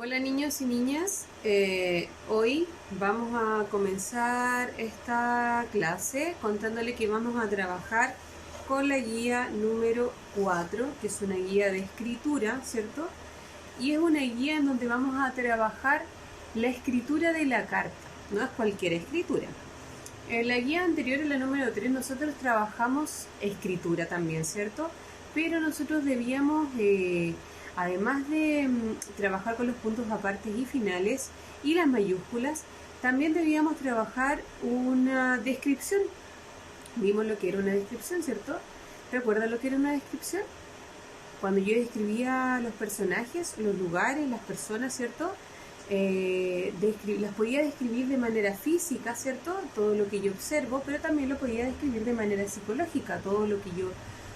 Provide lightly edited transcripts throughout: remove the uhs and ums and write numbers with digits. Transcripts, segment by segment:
Hola niños y niñas, hoy vamos a comenzar esta clase contándole que vamos a trabajar con la guía número 4, que es una guía de escritura, ¿cierto? Y es una guía en donde vamos a trabajar la escritura de la carta, no es cualquier escritura. En la guía anterior, en la número 3, nosotros trabajamos escritura también, ¿cierto? Pero nosotros debíamos, además de trabajar con los puntos apartes y finales y las mayúsculas, también debíamos trabajar una descripción. Vimos lo que era una descripción, ¿cierto? ¿Recuerdan lo que era una descripción? Cuando yo describía los personajes, los lugares, las personas, ¿cierto? Las podía describir de manera física, ¿cierto? Todo lo que yo observo, pero también lo podía describir de manera psicológica, todo lo que yo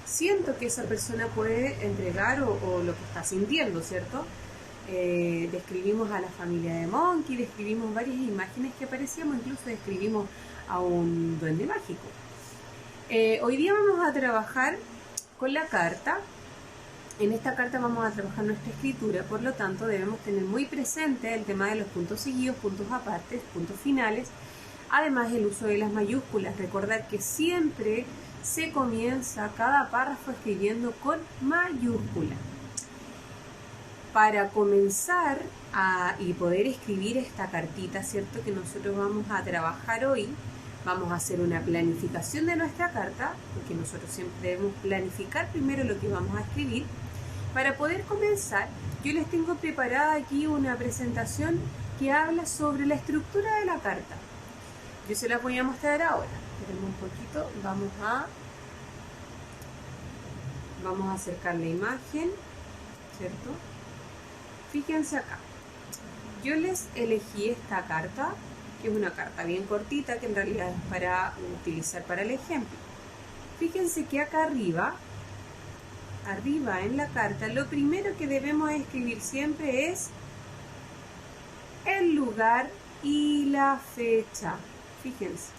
siento que esa persona puede entregar o lo que está sintiendo, ¿cierto? Describimos a la familia de Monkey, describimos varias imágenes que aparecíamos, incluso describimos a un duende mágico. Hoy día vamos a trabajar con la carta. En esta carta vamos a trabajar nuestra escritura, por lo tanto debemos tener muy presente el tema de los puntos seguidos, puntos apartes, puntos finales, además el uso de las mayúsculas. Recordar que siempre se comienza cada párrafo escribiendo con mayúscula. Para comenzar y poder escribir esta cartita, ¿cierto? Que nosotros vamos a trabajar hoy, vamos a hacer una planificación de nuestra carta, porque nosotros siempre debemos planificar primero lo que vamos a escribir. Para poder comenzar, yo les tengo preparada aquí una presentación que habla sobre la estructura de la carta. Yo se las voy a mostrar ahora. Espérenme un poquito, vamos a acercar la imagen, ¿cierto? Fíjense acá. Yo les elegí esta carta, que es una carta bien cortita, que en realidad es para utilizar para el ejemplo. Fíjense que acá arriba en la carta, lo primero que debemos escribir siempre es el lugar y la fecha. Fíjense,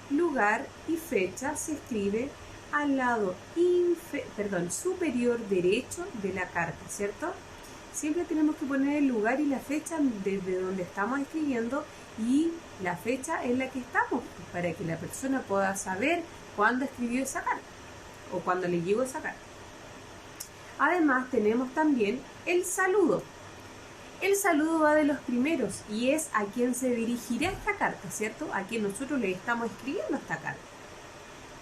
lugar y fecha se escribe al lado superior derecho de la carta, ¿cierto? Siempre tenemos que poner el lugar y la fecha desde donde estamos escribiendo, y la fecha en la que estamos, para que la persona pueda saber cuándo escribió esa carta o cuándo le llegó esa carta. Además tenemos también el saludo. El saludo va de los primeros y es a quien se dirigirá esta carta, ¿cierto? A quien nosotros le estamos escribiendo esta carta.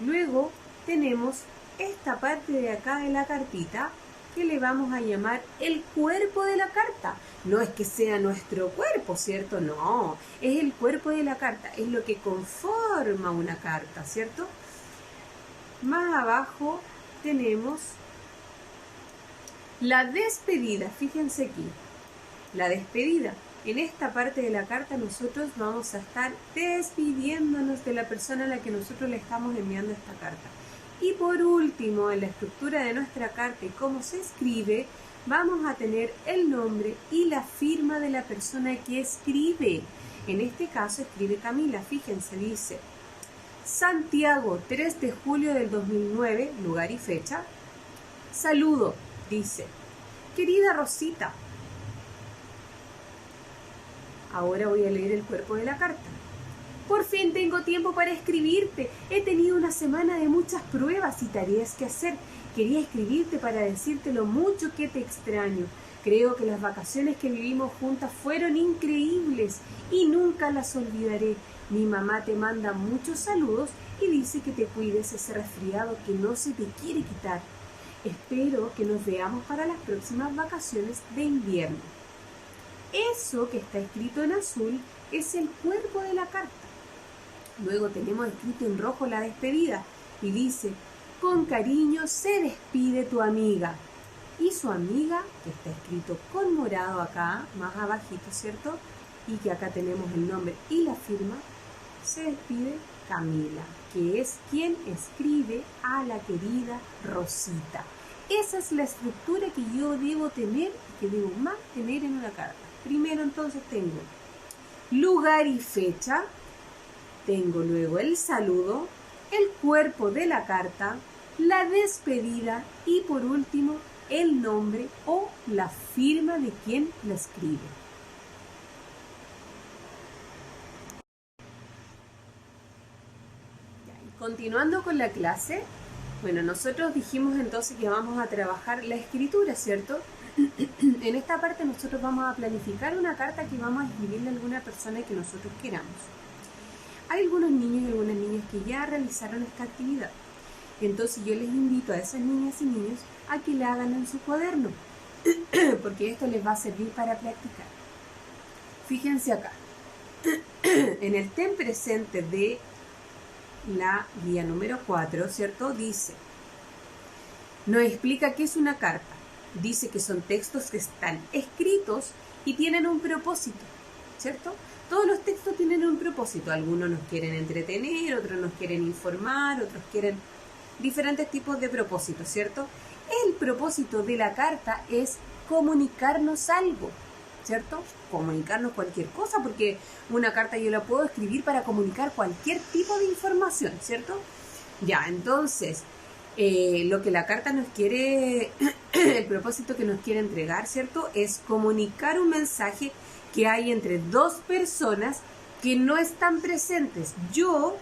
Luego tenemos esta parte de acá de la cartita, que le vamos a llamar el cuerpo de la carta. No es que sea nuestro cuerpo, ¿cierto? No, es el cuerpo de la carta, es lo que conforma una carta, ¿cierto? Más abajo tenemos la despedida. Fíjense aquí, la despedida. En esta parte de la carta nosotros vamos a estar despidiéndonos de la persona a la que nosotros le estamos enviando esta carta. Y por último, en la estructura de nuestra carta y cómo se escribe, vamos a tener el nombre y la firma de la persona que escribe. En este caso escribe Camila. Fíjense, dice Santiago, 3 de julio del 2009, lugar y fecha. Saludo, dice querida Rosita. Ahora voy a leer el cuerpo de la carta. Por fin tengo tiempo para escribirte. He tenido una semana de muchas pruebas y tareas que hacer. Quería escribirte para decirte lo mucho que te extraño. Creo que las vacaciones que vivimos juntas fueron increíbles y nunca las olvidaré. Mi mamá te manda muchos saludos y dice que te cuides ese resfriado que no se te quiere quitar. Espero que nos veamos para las próximas vacaciones de invierno. Eso que está escrito en azul es el cuerpo de la carta. Luego tenemos escrito en rojo la despedida y dice: con cariño se despide tu amiga. Y su amiga, que está escrito con morado acá, más abajito, ¿cierto? Y que acá tenemos el nombre y la firma, se despide Camila, que es quien escribe a la querida Rosita. Esa es la estructura que yo debo tener y que debo mantener en una carta. Primero entonces tengo lugar y fecha, tengo luego el saludo, el cuerpo de la carta, la despedida y por último el nombre o la firma de quien la escribe. Continuando con la clase, bueno, nosotros dijimos entonces que vamos a trabajar la escritura, ¿cierto? En esta parte nosotros vamos a planificar una carta que vamos a escribirle a alguna persona que nosotros queramos. Hay algunos niños y algunas niñas que ya realizaron esta actividad. Entonces yo les invito a esas niñas y niños a que la hagan en su cuaderno, porque esto les va a servir para practicar. Fíjense acá, en el ten presente de la guía número 4, ¿cierto? Dice, nos explica qué es una carta. Dice que son textos que están escritos y tienen un propósito, ¿cierto? Todos los textos tienen un propósito. Algunos nos quieren entretener, otros nos quieren informar, otros quieren diferentes tipos de propósitos, ¿cierto? El propósito de la carta es comunicarnos algo, ¿cierto? Comunicarnos cualquier cosa, porque una carta yo la puedo escribir para comunicar cualquier tipo de información, ¿cierto? Ya, entonces, lo que la carta nos quiere, el propósito que nos quiere entregar, ¿cierto? Es comunicar un mensaje que hay entre dos personas que no están presentes. Yo,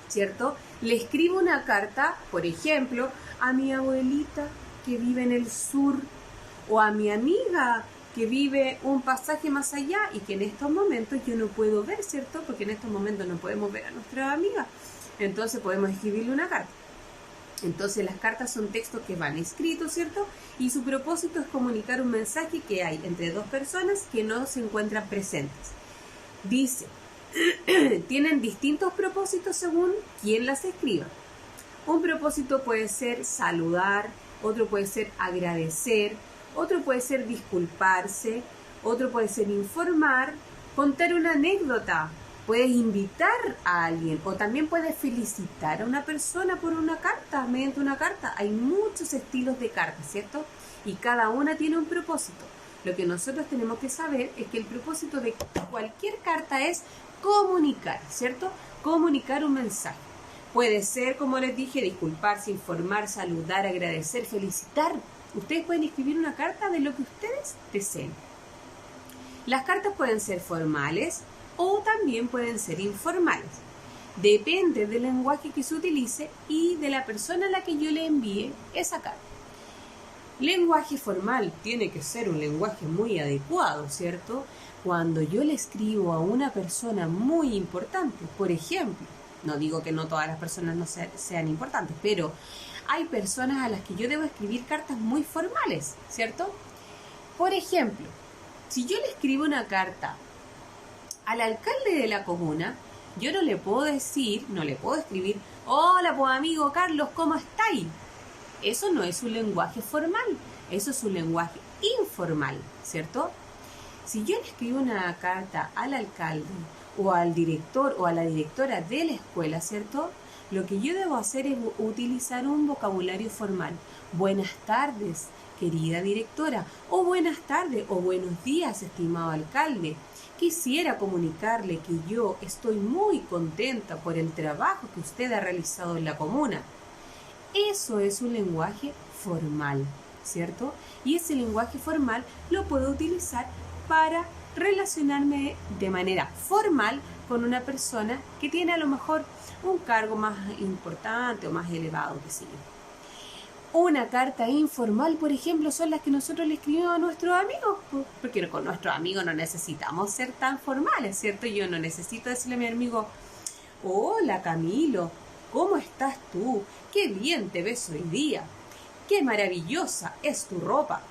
¿cierto? Le escribo una carta, por ejemplo, a mi abuelita que vive en el sur, o a mi amiga que vive un pasaje más allá y que en estos momentos yo no puedo ver, ¿cierto? Porque en estos momentos no podemos ver a nuestra amiga. Entonces podemos escribirle una carta. Entonces las cartas son textos que van escritos, ¿cierto? Y su propósito es comunicar un mensaje que hay entre dos personas que no se encuentran presentes. Dice, tienen distintos propósitos según quien las escriba. Un propósito puede ser saludar, otro puede ser agradecer, otro puede ser disculparse, otro puede ser informar, contar una anécdota, puedes invitar a alguien o también puedes felicitar a una persona por una carta, mediante una carta. Hay muchos estilos de cartas, ¿cierto? Y cada una tiene un propósito. Lo que nosotros tenemos que saber es que el propósito de cualquier carta es comunicar, ¿cierto? Comunicar un mensaje. Puede ser, como les dije, disculparse, informar, saludar, agradecer, felicitar. Ustedes pueden escribir una carta de lo que ustedes deseen. Las cartas pueden ser formales o también pueden ser informales. Depende del lenguaje que se utilice y de la persona a la que yo le envíe esa carta. Lenguaje formal tiene que ser un lenguaje muy adecuado, ¿cierto? Cuando yo le escribo a una persona muy importante, por ejemplo, no digo que no todas las personas no sean importantes, pero hay personas a las que yo debo escribir cartas muy formales, ¿cierto? Por ejemplo, si yo le escribo una carta al alcalde de la comuna, yo no le puedo escribir, hola, pues amigo Carlos, ¿cómo estáis? Eso no es un lenguaje formal, eso es un lenguaje informal, ¿cierto? Si yo le escribo una carta al alcalde o al director o a la directora de la escuela, ¿cierto? Lo que yo debo hacer es utilizar un vocabulario formal. Buenas tardes, querida directora, o buenas tardes, o buenos días, estimado alcalde. Quisiera comunicarle que yo estoy muy contenta por el trabajo que usted ha realizado en la comuna. Eso es un lenguaje formal, ¿cierto? Y ese lenguaje formal lo puedo utilizar para relacionarme de manera formal con una persona que tiene a lo mejor un cargo más importante o más elevado, qué sé yo. Una carta informal, por ejemplo, son las que nosotros le escribimos a nuestros amigos, porque con nuestros amigos no necesitamos ser tan formales, ¿cierto? Yo no necesito decirle a mi amigo, hola Camilo, ¿cómo estás tú? Qué bien te ves hoy día, qué maravillosa es tu ropa,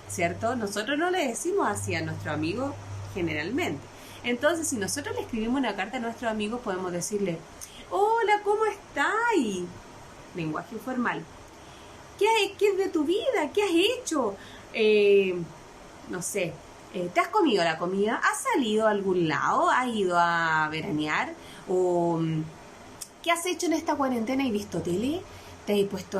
¿cierto? Nosotros no le decimos así a nuestro amigo generalmente. Entonces, si nosotros le escribimos una carta a nuestros amigos, podemos decirle, hola, ¿cómo estás? Lenguaje informal. ¿Qué es de tu vida? ¿Qué has hecho? No sé, ¿te has comido la comida? ¿Has salido a algún lado? ¿Has ido a veranear? ¿O qué has hecho en esta cuarentena? ¿Has visto tele? ¿Te has puesto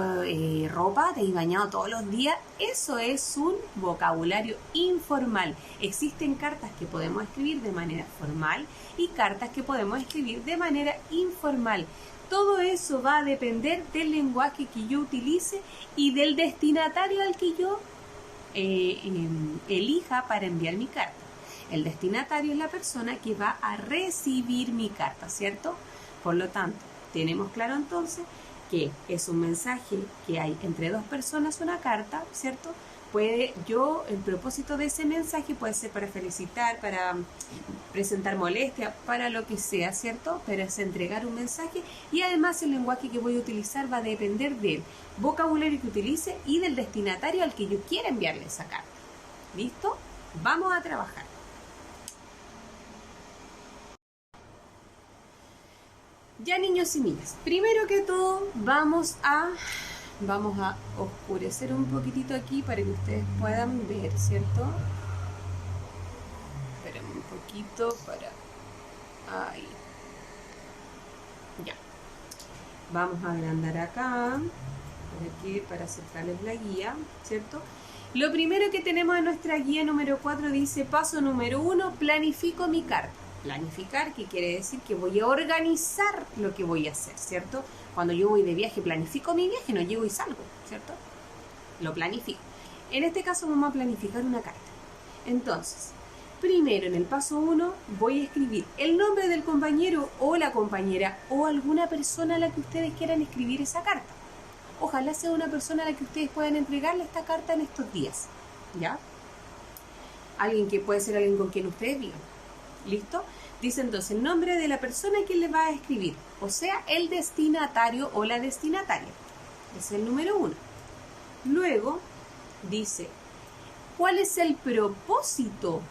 ropa? ¿Te has bañado todos los días? Eso es un vocabulario informal. Existen cartas que podemos escribir de manera formal y cartas que podemos escribir de manera informal. Todo eso va a depender del lenguaje que yo utilice y del destinatario al que yo elija para enviar mi carta. El destinatario es la persona que va a recibir mi carta, ¿cierto? Por lo tanto, Tenemos claro entonces que es un mensaje que hay entre dos personas, una carta, ¿cierto? El propósito de ese mensaje puede ser para felicitar, para presentar molestia, para lo que sea, ¿cierto? Pero es entregar un mensaje y además el lenguaje que voy a utilizar va a depender del vocabulario que utilice y del destinatario al que yo quiera enviarle esa carta. ¿Listo? Vamos a trabajar. Ya, niños y niñas, primero que todo vamos a oscurecer un poquitito aquí para que ustedes puedan ver, ¿cierto? Esperen un poquito para... ahí. Ya. Vamos a agrandar acá, para acercarles la guía, ¿cierto? Lo primero que tenemos en nuestra guía número 4 dice, paso número 1, planifico mi carta. Planificar, que quiere decir que voy a organizar lo que voy a hacer, ¿cierto? Cuando yo voy de viaje, planifico mi viaje, no llego y salgo, ¿cierto? Lo planifico. En este caso vamos a planificar una carta. Entonces, primero en el paso 1 voy a escribir el nombre del compañero o la compañera o alguna persona a la que ustedes quieran escribir esa carta. Ojalá sea una persona a la que ustedes puedan entregarle esta carta en estos días, ¿ya? Puede ser alguien con quien ustedes vivan. ¿Listo? Dice entonces el nombre de la persona a quien le va a escribir, o sea, el destinatario o la destinataria. Es el número 1. Luego dice, ¿cuál es el propósito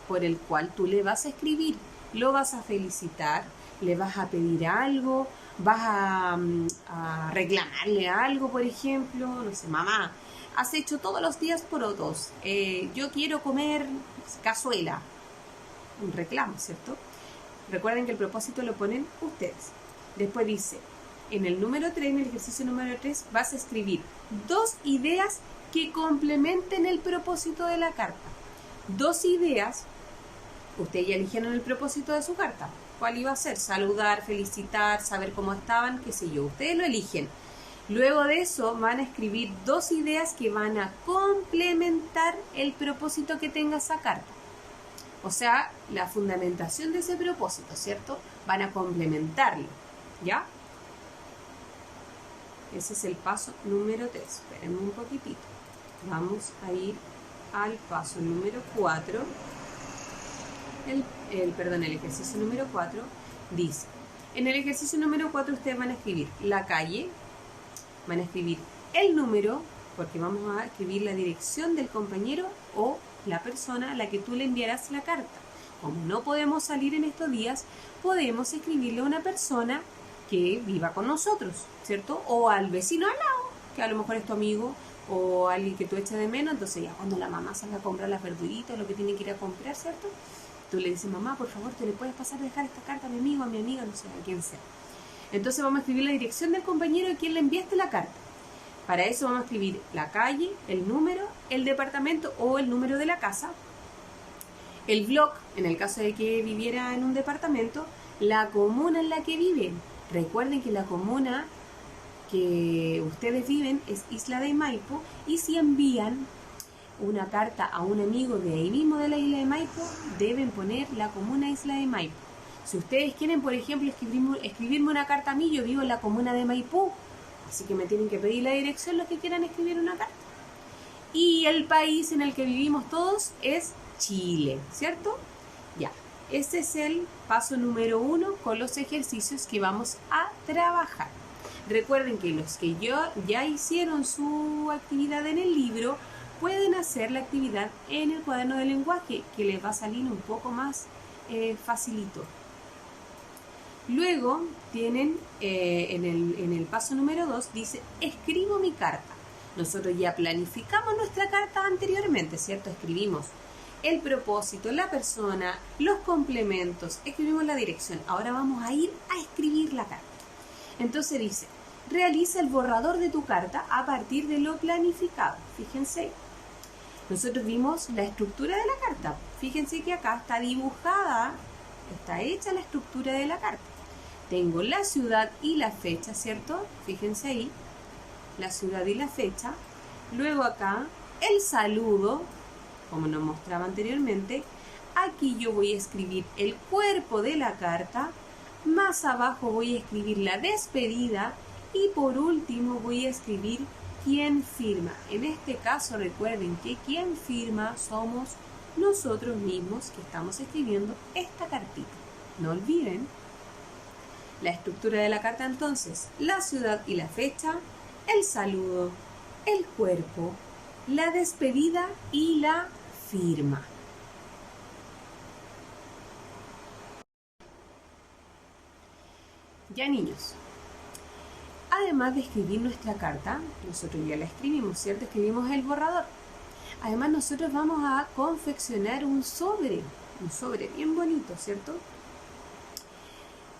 por el cual tú le vas a escribir? ¿Lo vas a felicitar? ¿Le vas a pedir algo? ¿Vas a reclamarle algo, por ejemplo? No sé, mamá, has hecho todos los días porotos. Yo quiero comer cazuela. Un reclamo, ¿cierto? Recuerden que el propósito lo ponen ustedes. Después dice, en el número 3, en el ejercicio número 3, vas a escribir 2 ideas que complementen el propósito de la carta. 2 ideas, ustedes ya eligieron el propósito de su carta. ¿Cuál iba a ser? Saludar, felicitar, saber cómo estaban, qué sé yo. Ustedes lo eligen. Luego de eso van a escribir 2 ideas que van a complementar el propósito que tenga esa carta. O sea, la fundamentación de ese propósito, ¿cierto? Van a complementarlo, ¿ya? Ese es el paso número 3. Espérenme un poquitito. Vamos a ir al paso número 4. El ejercicio número 4 dice, en el ejercicio número 4 ustedes van a escribir la calle, van a escribir el número, porque vamos a escribir la dirección del compañero o la persona a la que tú le enviarás la carta. Como no podemos salir en estos días, podemos escribirle a una persona que viva con nosotros, ¿cierto? O al vecino al lado, que a lo mejor es tu amigo, o alguien que tú eches de menos. Entonces ya cuando la mamá salga a comprar las verduritas, lo que tiene que ir a comprar, ¿cierto? Tú le dices, mamá, por favor, ¿te le puedes pasar a dejar esta carta a mi amigo, a mi amiga, no sé, a quien sea? Entonces vamos a escribir la dirección del compañero a quien le enviaste la carta. Para eso vamos a escribir la calle, el número, el departamento o el número de la casa, el blog, en el caso de que viviera en un departamento, la comuna en la que viven. Recuerden que la comuna que ustedes viven es Isla de Maipo, y si envían una carta a un amigo de ahí mismo de la Isla de Maipo, deben poner la comuna Isla de Maipo. Si ustedes quieren, por ejemplo, escribirme una carta a mí, yo vivo en la comuna de Maipú, así que me tienen que pedir la dirección los que quieran escribir una carta. Y el país en el que vivimos todos es Chile, ¿cierto? Ya, ese es el paso número 1 con los ejercicios que vamos a trabajar. Recuerden que los que ya hicieron su actividad en el libro, pueden hacer la actividad en el cuaderno de lenguaje, que les va a salir un poco más facilito. Luego tienen en el paso número 2, dice, escribo mi carta. Nosotros ya planificamos nuestra carta anteriormente, ¿cierto? Escribimos el propósito, la persona, los complementos, escribimos la dirección. Ahora vamos a ir a escribir la carta. Entonces dice, realiza el borrador de tu carta a partir de lo planificado. Fíjense, nosotros vimos la estructura de la carta. Fíjense que acá está dibujada, está hecha la estructura de la carta. Tengo la ciudad y la fecha, ¿cierto? Fíjense ahí, la ciudad y la fecha. Luego acá, el saludo, como nos mostraba anteriormente. Aquí yo voy a escribir el cuerpo de la carta. Más abajo voy a escribir la despedida y por último voy a escribir quién firma. En este caso recuerden que quien firma somos nosotros mismos que estamos escribiendo esta cartita. No olviden la estructura de la carta entonces: la ciudad y la fecha, el saludo, el cuerpo, la despedida y la firma. Ya niños, además de escribir nuestra carta, nosotros ya la escribimos, ¿cierto? Escribimos el borrador. Además nosotros vamos a confeccionar un sobre bien bonito, ¿cierto?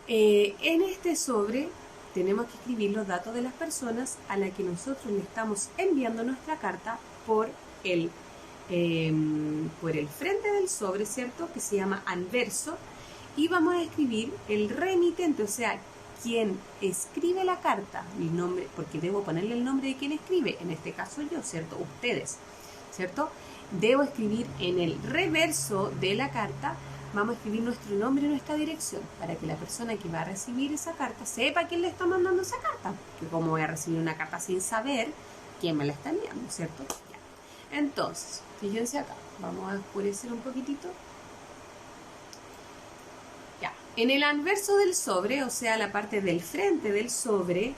En este sobre tenemos que escribir los datos de las personas a las que nosotros le estamos enviando nuestra carta por el frente del sobre, ¿cierto? Que se llama anverso. Y vamos a escribir el remitente, o sea, quien escribe la carta, mi nombre, porque debo ponerle el nombre de quien escribe, en este caso yo, ¿cierto? Ustedes, ¿cierto? Debo escribir en el reverso de la carta, vamos a escribir nuestro nombre y nuestra dirección, para que la persona que va a recibir esa carta sepa quién le está mandando esa carta, que como voy a recibir una carta sin saber quién me la está enviando, ¿cierto? Ya. Entonces, fíjense acá, vamos a oscurecer un poquitito. En el anverso del sobre, o sea, la parte del frente del sobre,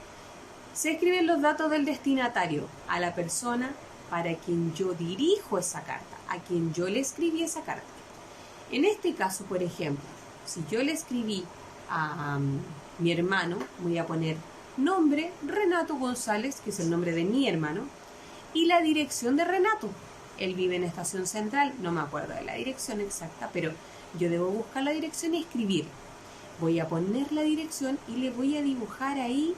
se escriben los datos del destinatario, a la persona para quien yo dirijo esa carta, a quien yo le escribí esa carta. En este caso, por ejemplo, si yo le escribí a mi hermano, voy a poner nombre Renato González, que es el nombre de mi hermano, y la dirección de Renato. Él vive en Estación Central, no me acuerdo de la dirección exacta, pero yo debo buscar la dirección y escribir. Voy a poner la dirección y le voy a dibujar ahí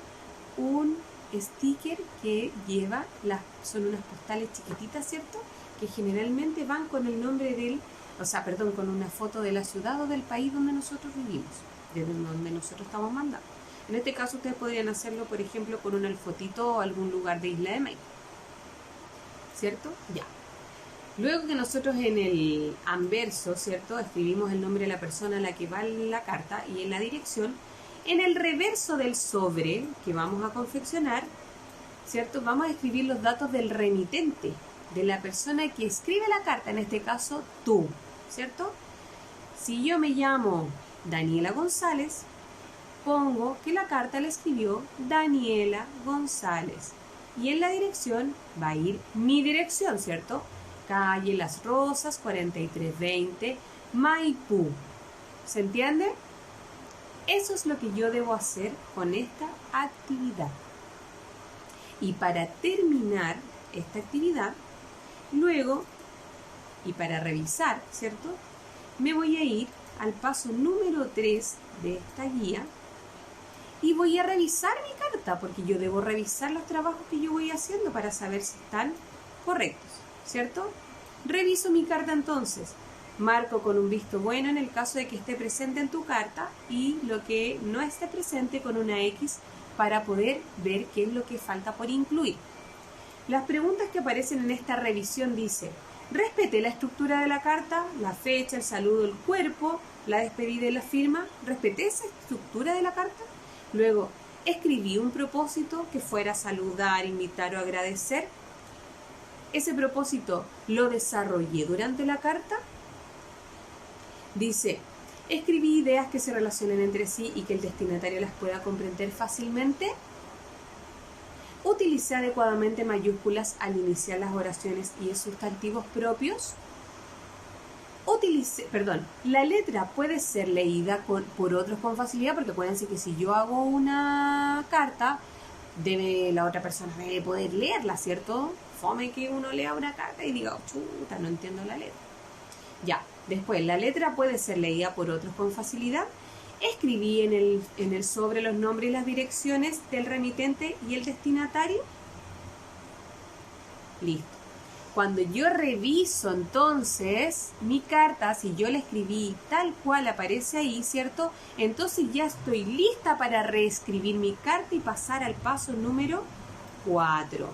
un sticker que lleva, son unas postales chiquititas, ¿cierto? Que generalmente van con el nombre con una foto de la ciudad o del país donde nosotros vivimos, desde donde nosotros estamos mandando. En este caso ustedes podrían hacerlo, por ejemplo, con una fotito o algún lugar de Isla de May, ¿cierto? Ya. Luego que nosotros en el anverso, ¿cierto?, escribimos el nombre de la persona a la que va la carta y en la dirección, en el reverso del sobre que vamos a confeccionar, ¿cierto?, vamos a escribir los datos del remitente, de la persona que escribe la carta, en este caso tú, ¿cierto? Si yo me llamo Daniela González, pongo que la carta la escribió Daniela González y en la dirección va a ir mi dirección, ¿cierto? Calle Las Rosas, 4320, Maipú. ¿Se entiende? Eso es lo que yo debo hacer con esta actividad. Y para terminar esta actividad, luego, y para revisar, ¿cierto?, me voy a ir al paso número 3 de esta guía y voy a revisar mi carta, porque yo debo revisar los trabajos que yo voy haciendo para saber si están correctos, ¿cierto? Reviso mi carta entonces, marco con un visto bueno en el caso de que esté presente en tu carta y lo que no esté presente con una X para poder ver qué es lo que falta por incluir. Las preguntas que aparecen en esta revisión dice: ¿respeté la estructura de la carta, la fecha, el saludo, el cuerpo, la despedida y la firma? ¿Respeté esa estructura de la carta? Luego, ¿escribí un propósito que fuera saludar, invitar o agradecer? ¿Ese propósito lo desarrollé durante la carta? Dice, ¿escribí ideas que se relacionen entre sí y que el destinatario las pueda comprender fácilmente? ¿Utilicé adecuadamente mayúsculas al iniciar las oraciones y sustantivos propios? La letra puede ser leída por otros con facilidad, porque acuérdense que si yo hago una carta, la otra persona debe poder leerla, ¿cierto? Fome que uno lea una carta y diga, chuta, no entiendo la letra. Ya, después, la letra puede ser leída por otros con facilidad. Escribí en el sobre los nombres y las direcciones del remitente y el destinatario. Listo. Cuando yo reviso entonces mi carta, si yo la escribí tal cual aparece ahí, ¿cierto? Entonces ya estoy lista para reescribir mi carta y pasar al paso número 4.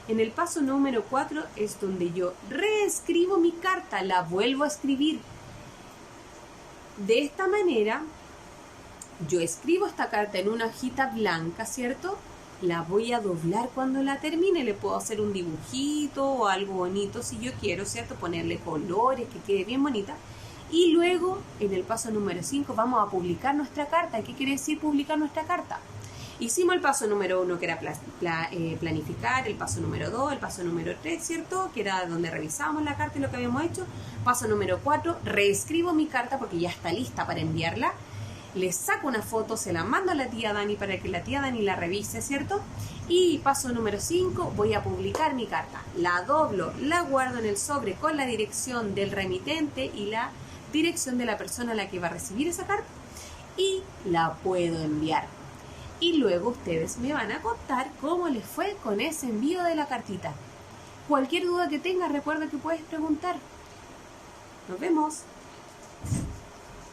En el paso número 4 es donde yo reescribo mi carta, la vuelvo a escribir. De esta manera, yo escribo esta carta en una hojita blanca, ¿cierto? La voy a doblar cuando la termine, le puedo hacer un dibujito o algo bonito si yo quiero, ¿cierto? Ponerle colores, que quede bien bonita. Y luego, en el paso número 5, vamos a publicar nuestra carta. ¿Qué quiere decir publicar nuestra carta? Hicimos el paso número 1, que era planificar, el paso número 2, el paso número 3, ¿cierto? Que era donde revisamos la carta y lo que habíamos hecho. Paso número 4, reescribo mi carta porque ya está lista para enviarla. Le saco una foto, se la mando a la tía Dani para que la tía Dani la revise, ¿cierto? Y paso número 5, voy a publicar mi carta. La doblo, la guardo en el sobre con la dirección del remitente y la dirección de la persona a la que va a recibir esa carta y la puedo enviar. Y luego ustedes me van a contar cómo les fue con ese envío de la cartita. Cualquier duda que tengas, recuerda que puedes preguntar. Nos vemos.